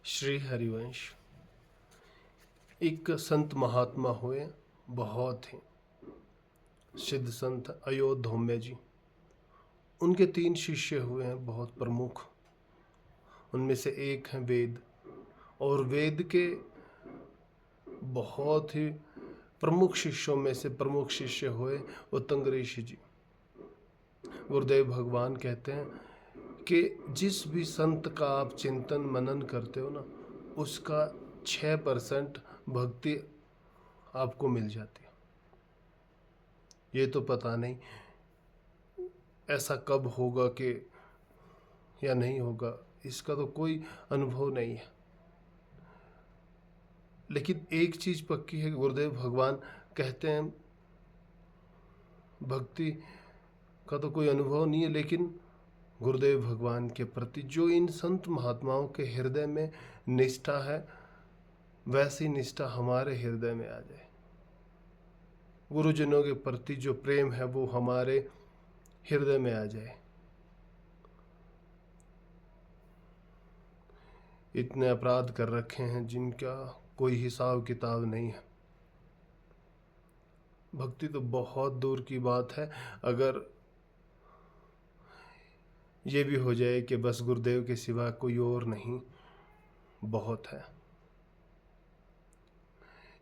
श्री हरिवंश एक संत महात्मा हुए, बहुत ही सिद्ध संत अयोध्या जी। उनके 3 शिष्य हुए हैं बहुत प्रमुख। उनमें से एक है वेद, और वेद के बहुत ही प्रमुख शिष्यों में से प्रमुख शिष्य हुए उत्तंग ऋषि जी। गुरुदेव भगवान कहते हैं कि जिस भी संत का आप चिंतन मनन करते हो ना, उसका 6% भक्ति आपको मिल जाती है। ये तो पता नहीं ऐसा कब होगा कि या नहीं होगा, इसका तो कोई अनुभव नहीं है। लेकिन एक चीज पक्की है, गुरुदेव भगवान कहते हैं भक्ति का तो कोई अनुभव नहीं है, लेकिन गुरुदेव भगवान के प्रति जो इन संत महात्माओं के हृदय में निष्ठा है, वैसी निष्ठा हमारे हृदय में आ जाए। गुरुजनों के प्रति जो प्रेम है वो हमारे हृदय में आ जाए। इतने अपराध कर रखे हैं जिनका कोई हिसाब किताब नहीं है। भक्ति तो बहुत दूर की बात है। अगर ये भी हो जाए कि बस गुरुदेव के सिवा कोई और नहीं, बहुत है।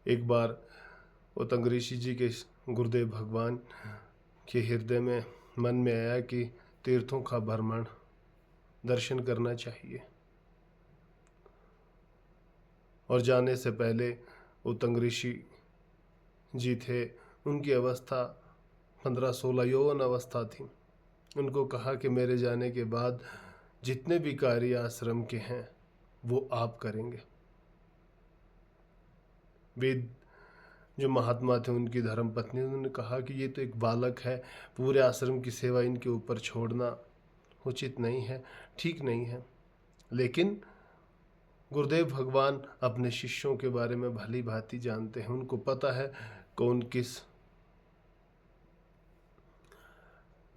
एक बार उत्तंग ऋषि जी के गुरुदेव भगवान के हृदय में मन में आया कि तीर्थों का भ्रमण दर्शन करना चाहिए। और जाने से पहले उत्तंग ऋषि जी थे, उनकी अवस्था 15-16 यौवन अवस्था थी। उनको कहा कि मेरे जाने के बाद जितने भी कार्य आश्रम के हैं वो आप करेंगे। वेद जो महात्मा थे, उनकी धर्म पत्नी, उन्होंने कहा कि ये तो एक बालक है, पूरे आश्रम की सेवा इनके ऊपर छोड़ना उचित नहीं है, ठीक नहीं है। लेकिन गुरुदेव भगवान अपने शिष्यों के बारे में भली भांति जानते हैं। उनको पता है कौन किस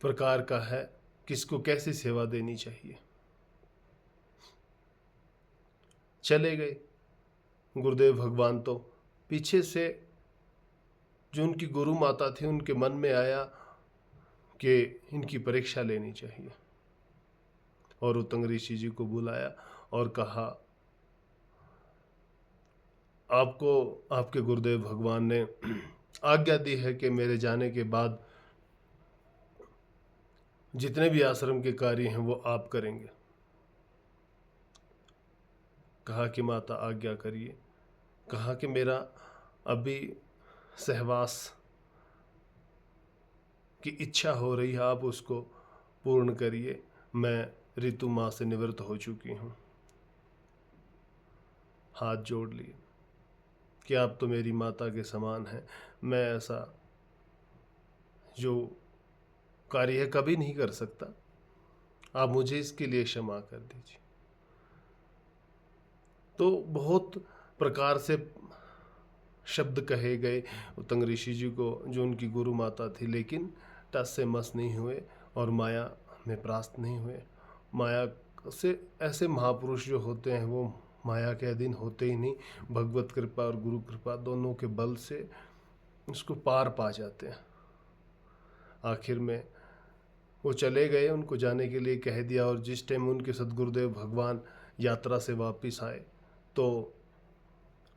प्रकार का है, किसको कैसी सेवा देनी चाहिए। चले गए गुरुदेव भगवान। तो पीछे से जो उनकी गुरु माता थी, उनके मन में आया कि इनकी परीक्षा लेनी चाहिए, और उत्तंग ऋषि जी को बुलाया और कहा, आपको आपके गुरुदेव भगवान ने आज्ञा दी है कि मेरे जाने के बाद जितने भी आश्रम के कार्य हैं वो आप करेंगे। कहा कि माता आज्ञा करिए। कहा कि मेरा अभी सहवास की इच्छा हो रही है, आप उसको पूर्ण करिए। मैं ऋतु माँ से निवृत्त हो चुकी हूँ। हाथ जोड़ लिए कि आप तो मेरी माता के समान हैं, मैं ऐसा जो कार्य है कभी नहीं कर सकता, आप मुझे इसके लिए क्षमा कर दीजिए। तो बहुत प्रकार से शब्द कहे गए उत्तंग ऋषि जी को, जो उनकी गुरु माता थी, लेकिन टस से मस नहीं हुए और माया में परास्त नहीं हुए। माया से ऐसे महापुरुष जो होते हैं वो माया के अधीन होते ही नहीं, भगवत कृपा और गुरु कृपा दोनों के बल से उसको पार पा जाते हैं। आखिर में वो चले गए, उनको जाने के लिए कह दिया। और जिस टाइम उनके सदगुरुदेव भगवान यात्रा से वापस आए तो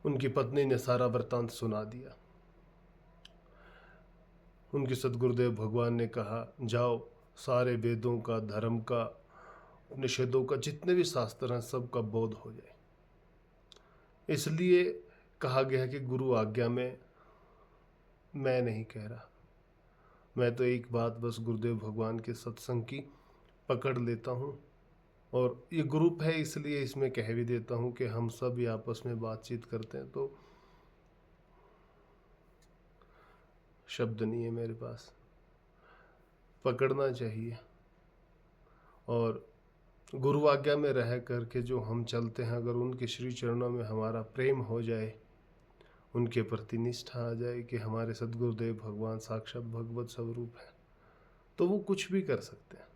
उनकी पत्नी ने सारा वृत्तांत सुना दिया। उनके सदगुरुदेव भगवान ने कहा, जाओ सारे वेदों का, धर्म का, उपनिषदों का, जितने भी शास्त्र हैं सबका बोध हो जाए। इसलिए कहा गया कि गुरु आज्ञा में मैं नहीं कह रहा, मैं तो एक बात बस गुरुदेव भगवान के सत्संग की पकड़ लेता हूँ। और ये ग्रुप है इसलिए इसमें कह भी देता हूँ कि हम सब ही आपस में बातचीत करते हैं, तो शब्द नहीं है मेरे पास, पकड़ना चाहिए। और गुरु आज्ञा में रह करके जो हम चलते हैं, अगर उनके श्री चरणों में हमारा प्रेम हो जाए, उनके प्रति निष्ठा आ जाए कि हमारे सदगुरुदेव भगवान साक्षात भगवत स्वरूप है, तो वो कुछ भी कर सकते हैं।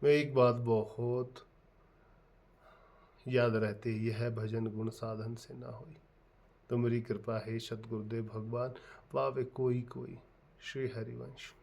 मैं एक बात बहुत याद रहते यह भजन गुण साधन से ना होई। तुमरी कृपा है सतगुरुदेव भगवान, पावे कोई कोई। श्री हरिवंश।